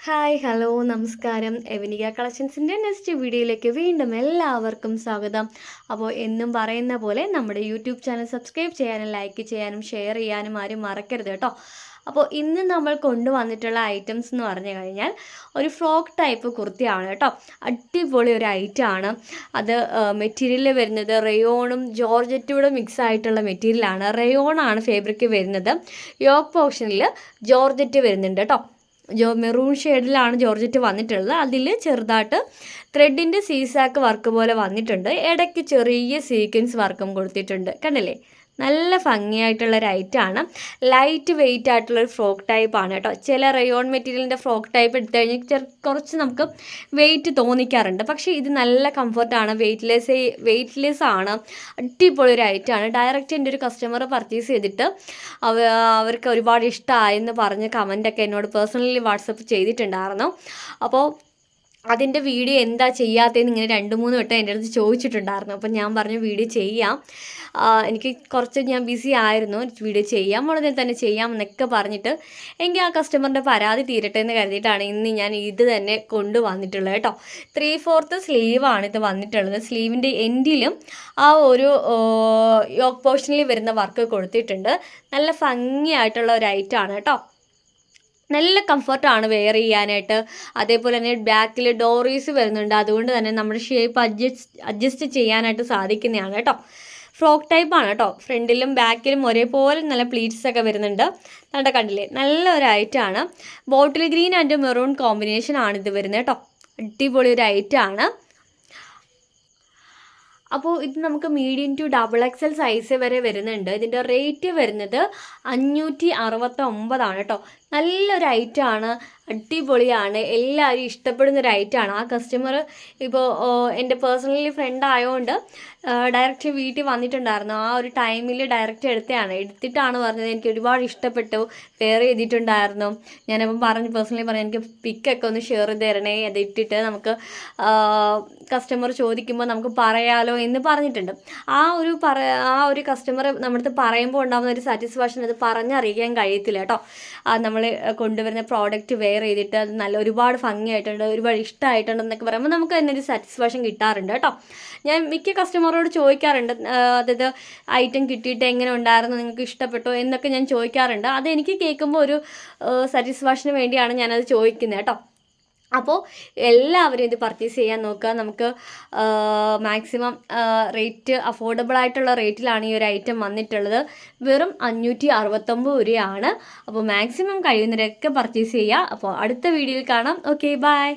Hi hello നമസ്കാരം. എവനിക കളക്ഷൻസിൻ്റെ next വീഡിയോയിലേക്ക് വീണ്ടും എല്ലാവർക്കും സ്വാഗതം. അപ്പോൾ എന്നും പറയുന്ന പോലെ നമ്മുടെ യൂട്യൂബ് ചാനൽ സബ്സ്ക്രൈബ് ചെയ്യാനും ലൈക്ക് ചെയ്യാനും ഷെയർ ചെയ്യാനും ആരും മറക്കരുത് കേട്ടോ. അപ്പോൾ ഇന്ന് നമ്മൾ കൊണ്ടുവന്നിട്ടുള്ള ഐറ്റംസ് എന്ന് പറഞ്ഞു കഴിഞ്ഞാൽ ഒരു ഫ്രോക്ക് ടൈപ്പ് കുർത്തിയാണ് കേട്ടോ. അടിപൊളി ഒരു ഐറ്റമാണ്. അത് മെറ്റീരിയൽ വരുന്നത് റയോണും ജോർജറ്റും മിക്സ് ആയിട്ടുള്ള മെറ്റീരിയലാണ്. റയോണാണ് ഫാബ്രിക് വരുന്നത്. യോക്ക് പോർഷനിൽ ജോർജറ്റ് വരുന്നുണ്ട് കേട്ടോ. മെറൂൺ ഷെയ്ഡിലാണ് ജോർജറ്റ് വന്നിട്ടുള്ളത്. അതിൽ ചെറുതായിട്ട് ത്രെഡിൻ്റെ സീസാക്ക് വർക്ക് പോലെ വന്നിട്ടുണ്ട്. ഇടയ്ക്ക് ചെറിയ സീക്വൻസ് വർക്കും കൊടുത്തിട്ടുണ്ട്. കണ്ടില്ലേ, നല്ല ഭംഗിയായിട്ടുള്ള ഒരു ഐറ്റമാണ്. ലൈറ്റ് വെയിറ്റ് ആയിട്ടുള്ളൊരു ഫ്രോക്ക് ടൈപ്പാണ് കേട്ടോ. ചില റയോൺ മെറ്റീരിയലിൻ്റെ ഫ്രോക്ക് ടൈപ്പ് എടുത്തു കഴിഞ്ഞാൽ കുറച്ച് നമുക്ക് വെയിറ്റ് തോന്നിക്കാറുണ്ട്. പക്ഷേ ഇത് നല്ല കംഫർട്ടാണ്, വെയിറ്റ്ലെസ് ആണ്. അടിപൊളി ഒരു ഐറ്റമാണ്. ഡയറക്റ്റ് എൻ്റെ ഒരു കസ്റ്റമർ പർച്ചേസ് ചെയ്തിട്ട് അവർക്ക് ഒരുപാട് ഇഷ്ടമായെന്ന് പറഞ്ഞ് കമൻറ്റൊക്കെ എന്നോട് പേഴ്സണലി വാട്സപ്പ് ചെയ്തിട്ടുണ്ടായിരുന്നു. അപ്പോൾ അതിൻ്റെ വീഡിയോ എന്താ ചെയ്യാത്തതെന്ന് ഇങ്ങനെ 2-3 വട്ടം എൻ്റെ അടുത്ത് ചോദിച്ചിട്ടുണ്ടായിരുന്നു. അപ്പം ഞാൻ പറഞ്ഞു വീഡിയോ ചെയ്യാം, എനിക്ക് കുറച്ച് ഞാൻ ബിസി ആയിരുന്നു, വീഡിയോ ചെയ്യാം, ഉടനെ തന്നെ ചെയ്യാം എന്നൊക്കെ പറഞ്ഞിട്ട് എങ്കിൽ ആ കസ്റ്റമറിൻ്റെ പരാതി തീരട്ടെ എന്ന് കരുതിയിട്ടാണ് ഇന്ന് ഞാൻ ഇത് തന്നെ കൊണ്ടുവന്നിട്ടുള്ളത് കേട്ടോ. 3/4 സ്ലീവാണ് ഇത് വന്നിട്ടുള്ളത്. സ്ലീവിൻ്റെ എൻഡിലും ആ ഒരു യോക്ക് പോർഷനിൽ വരുന്ന വർക്ക് കൊടുത്തിട്ടുണ്ട്. നല്ല ഭംഗിയായിട്ടുള്ള ഒരു ഐറ്റമാണ് കേട്ടോ. നല്ല കംഫർട്ടാണ് വെയർ ചെയ്യാനായിട്ട്. അതേപോലെ തന്നെ ബാക്കിൽ ഡോറീസ് വരുന്നുണ്ട്. അതുകൊണ്ട് തന്നെ നമ്മുടെ ഷേപ്പ് അഡ്ജസ്റ്റ് ചെയ്യാനായിട്ട് സാധിക്കുന്നതാണ് കേട്ടോ. ഫ്രോക്ക് ടൈപ്പാണ് കേട്ടോ. ഫ്രണ്ടിലും ബാക്കിലും ഒരേപോലെ നല്ല പ്ലീറ്റ്സ് ഒക്കെ വരുന്നുണ്ട്. നല്ല കണ്ടില്ലേ, നല്ലൊരു ഐറ്റമാണ്. Bottle green and maroon combination ആണ് ഇത് വരുന്നത് കേട്ടോ. അടിപൊളി ഒരു ഐറ്റമാണ്. അപ്പോൾ ഇത് നമുക്ക് മീഡിയം ടു XXL സൈസ് വരെ വരുന്നുണ്ട്. ഇതിൻ്റെ റേറ്റ് വരുന്നത് 569 കേട്ടോ. നല്ലൊരു ഐറ്റമാണ്, അടിപൊളിയാണ്, എല്ലാവരും ഇഷ്ടപ്പെടുന്ന ഒരു ഐറ്റമാണ്. ആ കസ്റ്റമർ ഇപ്പോൾ എൻ്റെ പേഴ്സണലി ഫ്രണ്ട് ആയതുകൊണ്ട് ഡയറക്റ്റ് വീട്ടിൽ വന്നിട്ടുണ്ടായിരുന്നു. ആ ഒരു ടൈമിൽ ഡയറക്റ്റ് എടുത്തിട്ടാണ് പറഞ്ഞത് എനിക്ക് ഒരുപാട് ഇഷ്ടപ്പെട്ടു, വെയർ ചെയ്തിട്ടുണ്ടായിരുന്നു. ഞാനപ്പം പേഴ്സണലി പറഞ്ഞു എനിക്ക് പിക്കൊക്കെ ഒന്ന് ഷെയർ ചെയ്ത് തരണേ, അത് ഇട്ടിട്ട് നമുക്ക് കസ്റ്റമർ ചോദിക്കുമ്പോൾ നമുക്ക് പറയാലോ എന്ന് പറഞ്ഞിട്ടുണ്ട്. ആ ഒരു കസ്റ്റമർ നമ്മുടെ അടുത്ത് പറയുമ്പോൾ ഉണ്ടാകുന്ന ഒരു സാറ്റിസ്ഫാക്ഷൻ അത് പറഞ്ഞറിയിക്കാൻ കഴിയത്തില്ല കേട്ടോ. നമ്മൾ കൊണ്ടുവരുന്ന പ്രോഡക്റ്റ് വെയർ ചെയ്തിട്ട് അത് ഒരുപാട് ഭംഗിയായിട്ടുണ്ട്, ഒരുപാട് ഇഷ്ടമായിട്ടുണ്ട് എന്നൊക്കെ പറയുമ്പോൾ നമുക്ക് തന്നെ ഒരു സാറ്റിസ്ഫാക്ഷൻ കിട്ടാറുണ്ട് കേട്ടോ. ഞാൻ മിക്ക കസ്റ്റമറോട് ചോദിക്കാറുണ്ട്, അതായത് ഐറ്റം കിട്ടിയിട്ട് എങ്ങനെ ഉണ്ടായിരുന്നു, നിങ്ങൾക്ക് ഇഷ്ടപ്പെട്ടോ എന്നൊക്കെ ഞാൻ ചോദിക്കാറുണ്ട്. അതെനിക്ക് കേൾക്കുമ്പോൾ ഒരു സാറ്റിസ്ഫാക്ഷന് വേണ്ടിയാണ് ഞാനത് ചോദിക്കുന്നത് കേട്ടോ. അപ്പോൾ എല്ലാവരും ഇത് പർച്ചേസ് ചെയ്യാൻ നോക്കുക. നമുക്ക് മാക്സിമം റേറ്റ് അഫോർഡബിൾ ആയിട്ടുള്ള റേറ്റിലാണ് ഈ ഒരു ഐറ്റം വന്നിട്ടുള്ളത്. വെറും 569 രൂപയാണ്. അപ്പോൾ മാക്സിമം കഴിയുന്നവരൊക്കെ പർച്ചേസ് ചെയ്യുക. അപ്പോൾ അടുത്ത വീഡിയോയിൽ കാണാം. Okay, by.